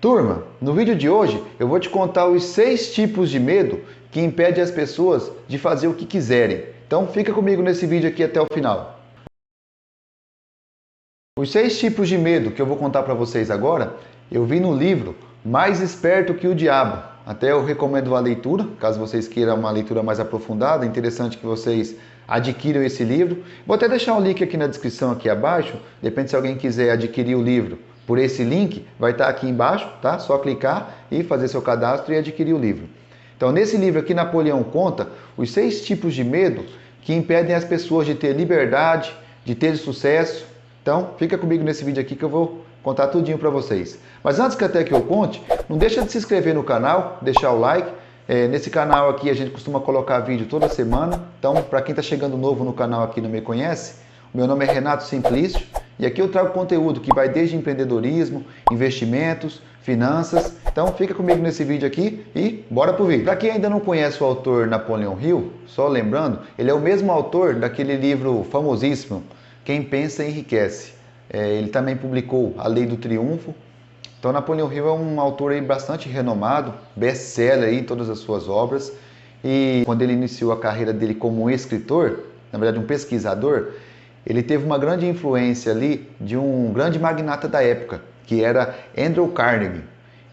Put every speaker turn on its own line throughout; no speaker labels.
Turma, no vídeo de hoje eu vou te contar os 6 tipos de medo que impedem as pessoas de fazer o que quiserem. Então fica comigo nesse vídeo aqui até o final. Os 6 tipos de medo que eu vou contar para vocês agora, eu vi no livro Mais Esperto que o Diabo. Até eu recomendo a leitura, caso vocês queiram uma leitura mais aprofundada, é interessante que vocês adquiram esse livro. Vou até deixar um link aqui na descrição aqui abaixo, depende se alguém quiser adquirir o livro por esse link, vai estar aqui embaixo, tá? Só clicar e fazer seu cadastro e adquirir o livro. Então, nesse livro aqui, Napoleão conta os 6 tipos de medo que impedem as pessoas de ter liberdade, de ter sucesso. Então, fica comigo nesse vídeo aqui que eu vou contar tudinho para vocês. Mas antes que até que eu conte, não deixa de se inscrever no canal, deixar o like. Nesse canal aqui a gente costuma colocar vídeo toda semana. Então, para quem está chegando novo no canal aqui e não me conhece, meu nome é Renato Simplício e aqui eu trago conteúdo que vai desde empreendedorismo, investimentos, finanças. Então fica comigo nesse vídeo aqui e bora pro vídeo. Para quem ainda não conhece o autor Napoleão Hill, só lembrando, ele é o mesmo autor daquele livro famosíssimo, Quem Pensa Enriquece. Ele também publicou A Lei do Triunfo. Então Napoleão Hill é um autor aí bastante renomado, best-seller aí em todas as suas obras. E quando ele iniciou a carreira dele como um escritor, na verdade um pesquisador, ele teve uma grande influência ali de um grande magnata da época, que era Andrew Carnegie.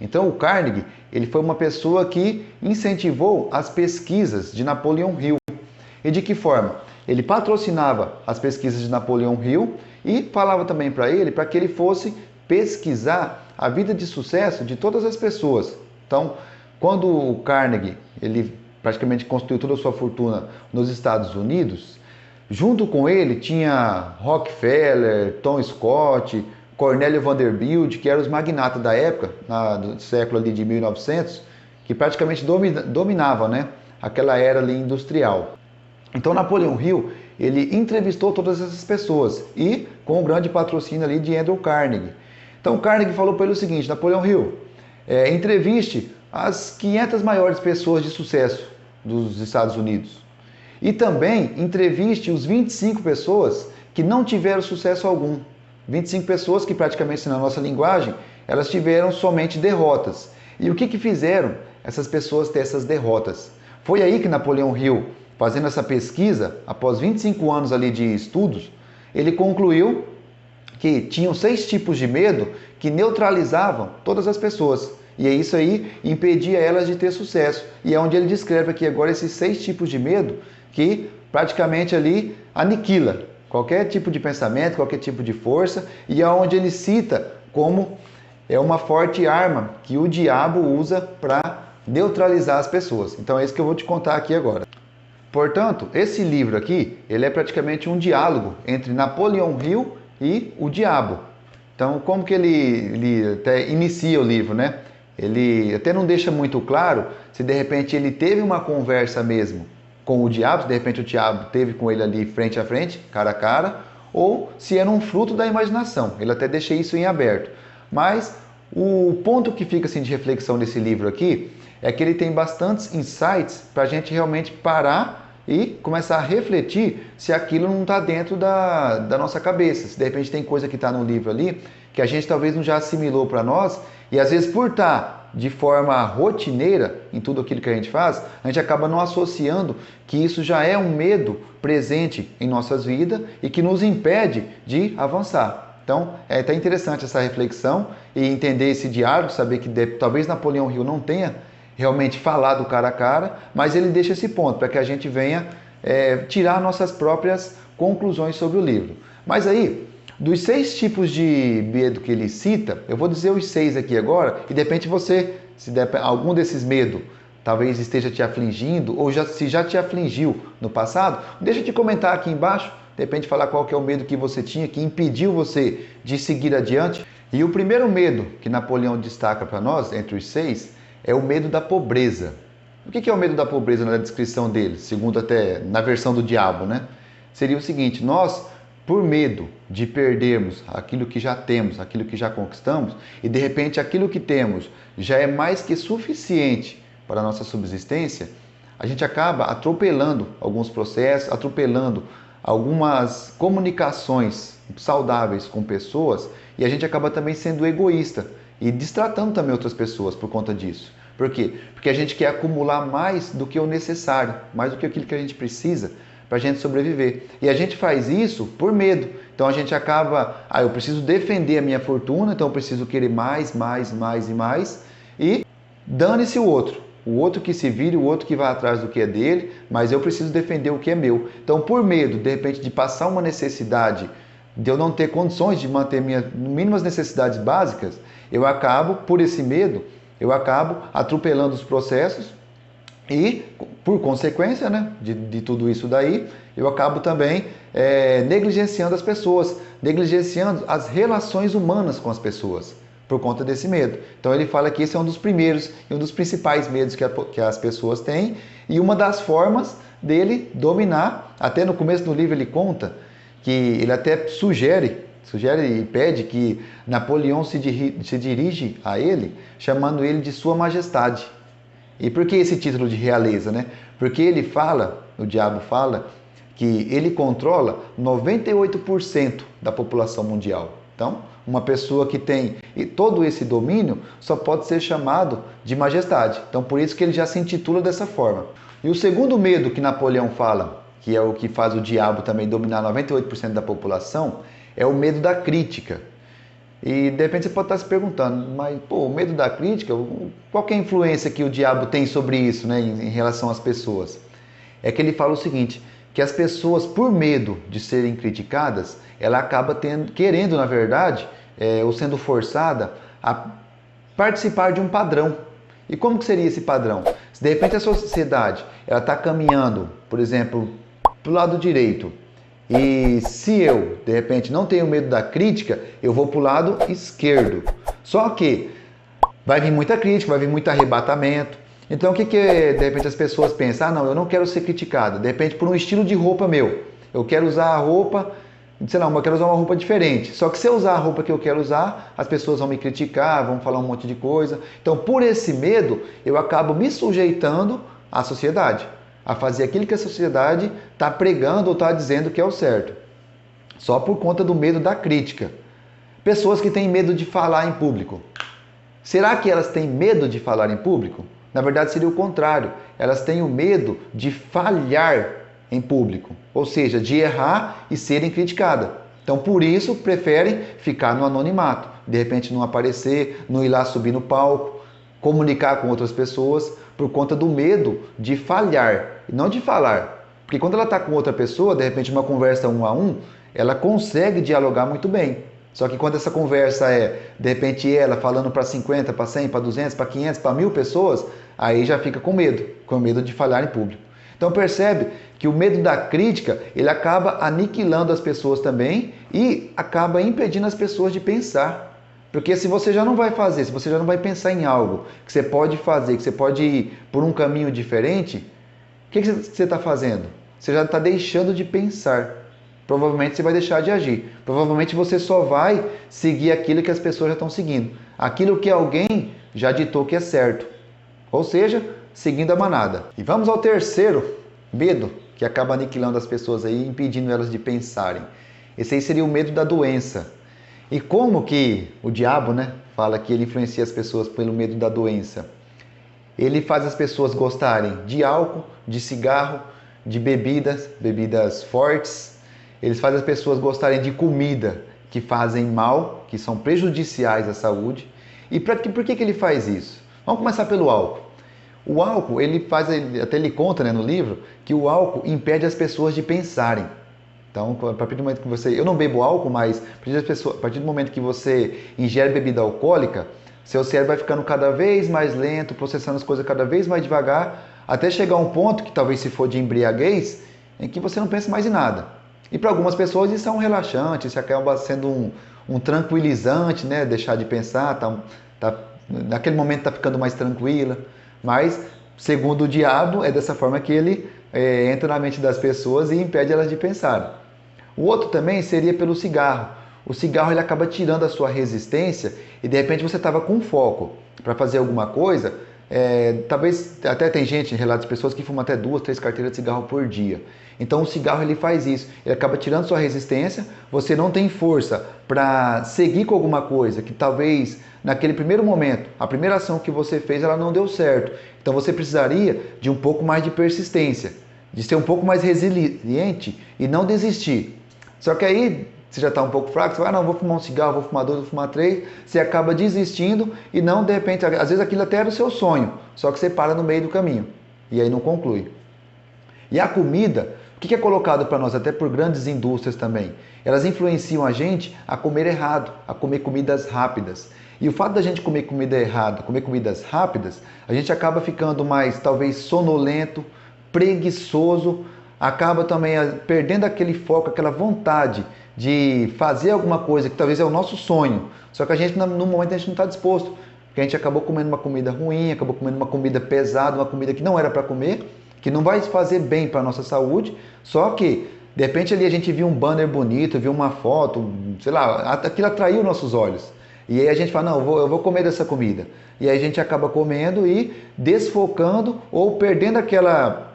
Então o Carnegie, ele foi uma pessoa que incentivou as pesquisas de Napoleão Hill. E de que forma? Ele patrocinava as pesquisas de Napoleão Hill e falava também para ele para que ele fosse pesquisar a vida de sucesso de todas as pessoas. Então, quando o Carnegie, ele praticamente construiu toda a sua fortuna nos Estados Unidos, junto com ele tinha Rockefeller, Tom Scott, Cornélio Vanderbilt, que eram os magnatas da época, do século ali de 1900, que praticamente dominavam, né, aquela era ali industrial. Então Napoleão Hill, ele entrevistou todas essas pessoas e com o grande patrocínio ali de Andrew Carnegie. Então Carnegie falou para ele o seguinte: Napoleão Hill, entreviste as 500 maiores pessoas de sucesso dos Estados Unidos. E também entreviste os 25 pessoas que não tiveram sucesso algum. 25 pessoas que praticamente na nossa linguagem, elas tiveram somente derrotas. E o que fizeram essas pessoas ter essas derrotas? Foi aí que Napoleão Hill, fazendo essa pesquisa, após 25 anos ali de estudos, ele concluiu que tinham 6 tipos de medo que neutralizavam todas as pessoas. E isso aí impedia elas de ter sucesso. E é onde ele descreve aqui agora esses 6 tipos de medo que praticamente ali aniquila qualquer tipo de pensamento, qualquer tipo de força, e é onde ele cita como é uma forte arma que o diabo usa para neutralizar as pessoas. Então é isso que eu vou te contar aqui agora. Portanto, esse livro aqui, ele é praticamente um diálogo entre Napoleão Hill e o diabo. Então, como que ele até inicia o livro, né? Ele até não deixa muito claro se de repente ele teve uma conversa mesmo com o diabo, se de repente o diabo teve com ele ali frente a frente, cara a cara, ou se era um fruto da imaginação. Ele até deixa isso em aberto. Mas o ponto que fica assim de reflexão desse livro aqui é que ele tem bastantes insights para a gente realmente parar e começar a refletir se aquilo não está dentro da nossa cabeça. Se de repente tem coisa que está no livro ali que a gente talvez não já assimilou para nós, e às vezes por estar de forma rotineira em tudo aquilo que a gente faz, a gente acaba não associando que isso já é um medo presente em nossas vidas e que nos impede de avançar. Então, é até interessante essa reflexão e entender esse diálogo, saber que talvez Napoleão Hill não tenha realmente falado cara a cara, mas ele deixa esse ponto para que a gente venha tirar nossas próprias conclusões sobre o livro. Mas aí, dos 6 tipos de medo que ele cita, eu vou dizer os 6 aqui agora, e de repente você, se der algum desses medos, talvez esteja te afligindo, ou se já te afligiu no passado, deixa de comentar aqui embaixo, de repente falar qual que é o medo que você tinha, que impediu você de seguir adiante. E o primeiro medo que Napoleão destaca para nós, entre os 6, é o medo da pobreza. O que é o medo da pobreza na descrição dele, segundo até na versão do diabo, né? Seria o seguinte: nós, por medo de perdermos aquilo que já temos, aquilo que já conquistamos, e de repente aquilo que temos já é mais que suficiente para a nossa subsistência, a gente acaba atropelando alguns processos, atropelando algumas comunicações saudáveis com pessoas, e a gente acaba também sendo egoísta. e distratando também outras pessoas por conta disso. Por quê? Porque a gente quer acumular mais do que o necessário, mais do que aquilo que a gente precisa para a gente sobreviver. E a gente faz isso por medo. Então a gente acaba, eu preciso defender a minha fortuna, então eu preciso querer mais, mais, mais e mais, e dane-se o outro. O outro que se vire, o outro que vai atrás do que é dele, mas eu preciso defender o que é meu. Então, por medo, de repente, de passar uma necessidade, de eu não ter condições de manter minhas mínimas necessidades básicas, eu acabo, por esse medo, eu acabo atropelando os processos e, por consequência, né, de tudo isso daí, eu acabo também negligenciando as pessoas, negligenciando as relações humanas com as pessoas, por conta desse medo. Então ele fala que esse é um dos primeiros e um dos principais medos que as pessoas têm, e uma das formas dele dominar, até no começo do livro ele conta, que ele até sugere e pede que Napoleão se dirige a ele, chamando ele de Sua Majestade. E por que esse título de realeza, né? Porque ele fala, o diabo fala, que ele controla 98% da população mundial. Então, uma pessoa que tem todo esse domínio só pode ser chamado de majestade. Então, por isso que ele já se intitula dessa forma. E o segundo medo que Napoleão fala, que é o que faz o diabo também dominar 98% da população, é o medo da crítica. E de repente você pode estar se perguntando, mas o medo da crítica, qual que é a influência que o diabo tem sobre isso, né, em relação às pessoas? É que ele fala o seguinte, que as pessoas, por medo de serem criticadas, ela acaba querendo, na verdade, ou sendo forçada a participar de um padrão. E como que seria esse padrão? Se de repente a sociedade está caminhando, por exemplo, para o lado direito, e se eu, de repente, não tenho medo da crítica, eu vou para o lado esquerdo. Só que vai vir muita crítica, vai vir muito arrebatamento. Então o que de repente as pessoas pensam? Não, eu não quero ser criticado. De repente por um estilo de roupa meu. Eu quero usar a roupa, sei lá, eu quero usar uma roupa diferente. Só que se eu usar a roupa que eu quero usar, as pessoas vão me criticar, vão falar um monte de coisa. Então por esse medo, eu acabo me sujeitando à sociedade, a fazer aquilo que a sociedade está pregando ou está dizendo que é o certo. Só por conta do medo da crítica. Pessoas que têm medo de falar em público. Será que elas têm medo de falar em público? Na verdade seria o contrário. Elas têm o medo de falhar em público. Ou seja, de errar e serem criticadas. Então por isso preferem ficar no anonimato. De repente não aparecer, não ir lá subir no palco, comunicar com outras pessoas, por conta do medo de falhar, e não de falar. Porque quando ela está com outra pessoa, de repente uma conversa 1 a 1, ela consegue dialogar muito bem. Só que quando essa conversa de repente ela falando para 50, para 100, para 200, para 500, para 1000 pessoas, aí já fica com medo de falhar em público. Então percebe que o medo da crítica, ele acaba aniquilando as pessoas também e acaba impedindo as pessoas de pensar. Porque se você já não vai fazer, se você já não vai pensar em algo que você pode fazer, que você pode ir por um caminho diferente, o que você está fazendo? Você já está deixando de pensar. Provavelmente você vai deixar de agir. Provavelmente você só vai seguir aquilo que as pessoas já estão seguindo. Aquilo que alguém já ditou que é certo. Ou seja, seguindo a manada. E vamos ao terceiro medo que acaba aniquilando as pessoas aí, impedindo elas de pensarem. Esse aí seria o medo da doença. E como que o diabo, né, fala que ele influencia as pessoas pelo medo da doença? Ele faz as pessoas gostarem de álcool, de cigarro, de bebidas fortes. Eles fazem as pessoas gostarem de comida que fazem mal, que são prejudiciais à saúde. E por que ele faz isso? Vamos começar pelo álcool. O álcool, até ele conta, né, no livro, que o álcool impede as pessoas de pensarem. Então, a partir do momento que eu não bebo álcool, mas a partir do momento que você ingere bebida alcoólica, seu cérebro vai ficando cada vez mais lento, processando as coisas cada vez mais devagar, até chegar a um ponto, que talvez se for de embriaguez, em que você não pensa mais em nada. E para algumas pessoas isso é um relaxante, isso acaba sendo um tranquilizante, né? Deixar de pensar, naquele momento está ficando mais tranquila. Mas, segundo o diabo, é dessa forma que ele entra na mente das pessoas e impede elas de pensar. O outro também seria pelo cigarro. O cigarro ele acaba tirando a sua resistência e de repente você estava com foco para fazer alguma coisa, talvez até tem gente, relatos de pessoas que fumam até 2, 3 carteiras de cigarro por dia. Então o cigarro ele faz isso, ele acaba tirando sua resistência, você não tem força para seguir com alguma coisa que talvez naquele primeiro momento, a primeira ação que você fez ela não deu certo. Então você precisaria de um pouco mais de persistência, de ser um pouco mais resiliente e não desistir. Só que aí você já está um pouco fraco, você vai, não, vou fumar um cigarro, vou fumar 2, vou fumar 3, você acaba desistindo e não, de repente, às vezes aquilo até era o seu sonho, só que você para no meio do caminho e aí não conclui. E a comida, o que é colocado para nós, até por grandes indústrias também? Elas influenciam a gente a comer errado, a comer comidas rápidas. E o fato da gente comer comida errada, comer comidas rápidas, a gente acaba ficando mais, talvez, sonolento, preguiçoso, acaba também perdendo aquele foco, aquela vontade de fazer alguma coisa que talvez é o nosso sonho. Só que a gente, no momento, a gente não está disposto. Porque a gente acabou comendo uma comida ruim, acabou comendo uma comida pesada, uma comida que não era para comer, que não vai fazer bem para a nossa saúde, só que, de repente, ali a gente viu um banner bonito, viu uma foto, sei lá, aquilo atraiu nossos olhos. E aí a gente fala, não, eu vou comer dessa comida. E aí a gente acaba comendo e desfocando ou perdendo aquela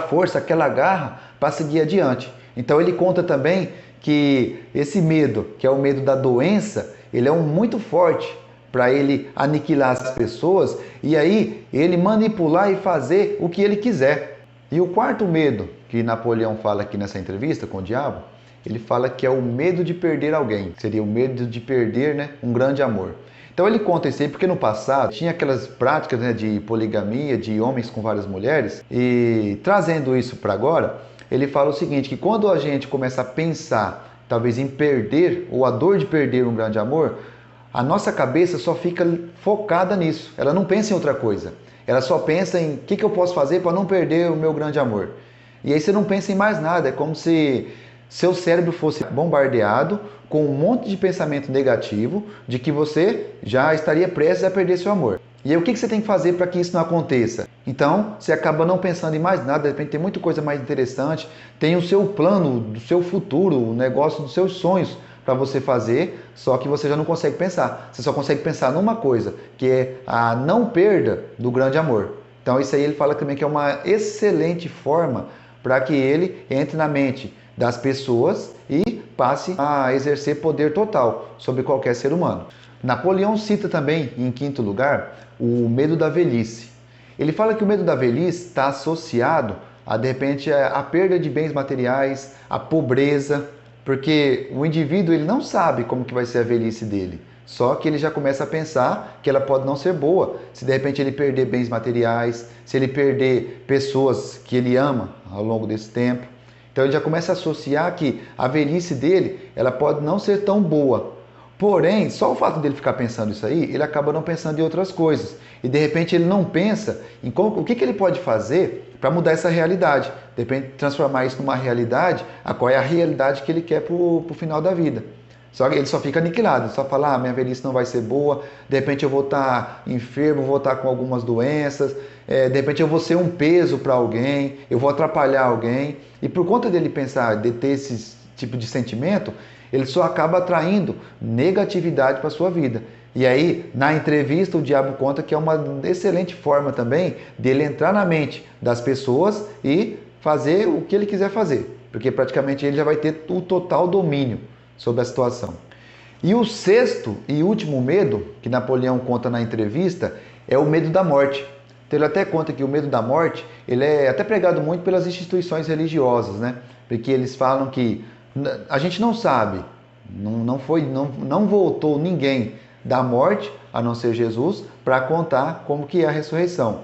força, aquela garra para seguir adiante. Então ele conta também que esse medo, que é o medo da doença, ele é muito forte para ele aniquilar as pessoas e aí ele manipular e fazer o que ele quiser. E o quarto medo que Napoleão fala aqui nessa entrevista com o diabo, ele fala que é o medo de perder alguém. Seria o medo de perder, né, um grande amor. Então ele conta isso aí porque no passado tinha aquelas práticas, né, de poligamia, de homens com várias mulheres. E trazendo isso para agora, ele fala o seguinte, que quando a gente começa a pensar talvez em perder ou a dor de perder um grande amor, a nossa cabeça só fica focada nisso. Ela não pensa em outra coisa. Ela só pensa em o que eu posso fazer para não perder o meu grande amor. E aí você não pensa em mais nada. É como se seu cérebro fosse bombardeado com um monte de pensamento negativo de que você já estaria prestes a perder seu amor. E aí o que você tem que fazer para que isso não aconteça? Então, você acaba não pensando em mais nada, de repente tem muita coisa mais interessante, tem o seu plano do seu futuro, o negócio dos seus sonhos para você fazer, só que você já não consegue pensar. Você só consegue pensar numa coisa, que é a não perda do grande amor. Então isso aí ele fala também que é uma excelente forma para que ele entre na mente das pessoas e passe a exercer poder total sobre qualquer ser humano. Napoleão cita também, em quinto lugar, o medo da velhice. Ele fala que o medo da velhice está associado a, de repente, a perda de bens materiais, a pobreza, porque o indivíduo ele não sabe como que vai ser a velhice dele. Só que ele já começa a pensar que ela pode não ser boa, se de repente ele perder bens materiais, se ele perder pessoas que ele ama ao longo desse tempo. Então ele já começa a associar que a velhice dele ela pode não ser tão boa. Porém, só o fato dele ficar pensando isso aí, ele acaba não pensando em outras coisas. E de repente ele não pensa em o que ele pode fazer para mudar essa realidade. De repente transformar isso numa realidade, a qual é a realidade que ele quer para o final da vida. Só que ele só fica aniquilado, só fala, minha velhice não vai ser boa, de repente eu vou estar enfermo, vou estar com algumas doenças, de repente eu vou ser um peso para alguém, eu vou atrapalhar alguém. E por conta dele pensar, de ter esse tipo de sentimento, ele só acaba atraindo negatividade para a sua vida. E aí, na entrevista, o diabo conta que é uma excelente forma também dele entrar na mente das pessoas e fazer o que ele quiser fazer, porque praticamente ele já vai ter o total domínio sobre a situação. E o sexto e último medo que Napoleão conta na entrevista é o medo da morte. Então ele até conta que o medo da morte ele é até pregado muito pelas instituições religiosas, né? Porque eles falam que a gente não sabe, não voltou ninguém da morte, a não ser Jesus, para contar como que é a ressurreição.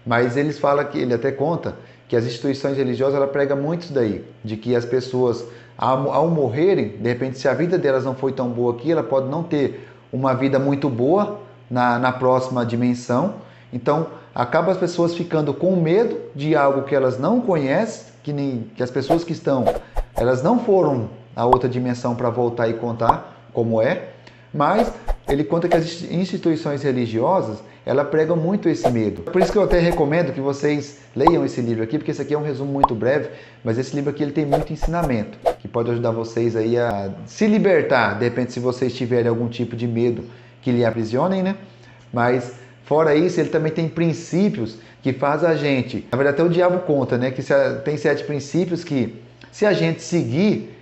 Mas eles falam que ele até conta que as instituições religiosas ela prega muito isso daí, de que as pessoas ao morrerem, de repente se a vida delas não foi tão boa aqui, ela pode não ter uma vida muito boa na próxima dimensão. Então acaba as pessoas ficando com medo de algo que elas não conhecem, que as pessoas que estão, elas não foram a outra dimensão para voltar e contar como é, mas ele conta que as instituições religiosas ela prega muito esse medo. Por isso que eu até recomendo que vocês leiam esse livro aqui, porque esse aqui é um resumo muito breve, mas esse livro aqui ele tem muito ensinamento, que pode ajudar vocês aí a se libertar, de repente se vocês tiverem algum tipo de medo que lhe aprisionem, né? Mas Fora isso, ele também tem princípios que faz a gente... Na verdade, até o diabo conta, né? Que tem 7 princípios que, se a gente seguir,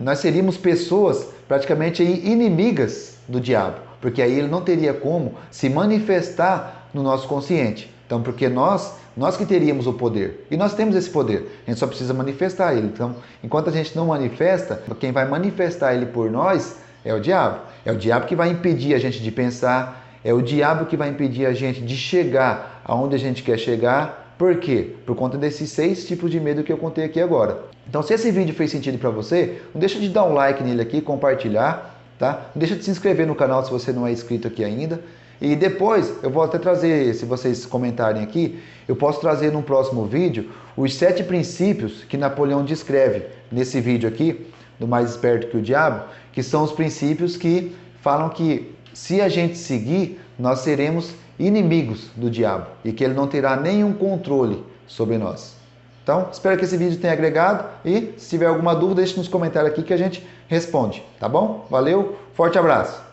nós seríamos pessoas praticamente inimigas do diabo. Porque aí ele não teria como se manifestar no nosso consciente. Então, porque nós que teríamos o poder. E nós temos esse poder. A gente só precisa manifestar ele. Então, enquanto a gente não manifesta, quem vai manifestar ele por nós é o diabo. É o diabo que vai impedir a gente de pensar. É o diabo que vai impedir a gente de chegar aonde a gente quer chegar. Por quê? Por conta desses 6 tipos de medo que eu contei aqui agora. Então, se esse vídeo fez sentido para você, não deixa de dar um like nele aqui, compartilhar, tá? Não deixa de se inscrever no canal se você não é inscrito aqui ainda. E depois, eu vou até trazer, se vocês comentarem aqui, eu posso trazer num próximo vídeo os 7 princípios que Napoleão descreve nesse vídeo aqui, do Mais Esperto que o Diabo, que são os princípios que falam que se a gente seguir, nós seremos inimigos do diabo e que ele não terá nenhum controle sobre nós. Então, espero que esse vídeo tenha agregado e se tiver alguma dúvida, deixe nos comentários aqui que a gente responde, tá bom? Valeu, forte abraço!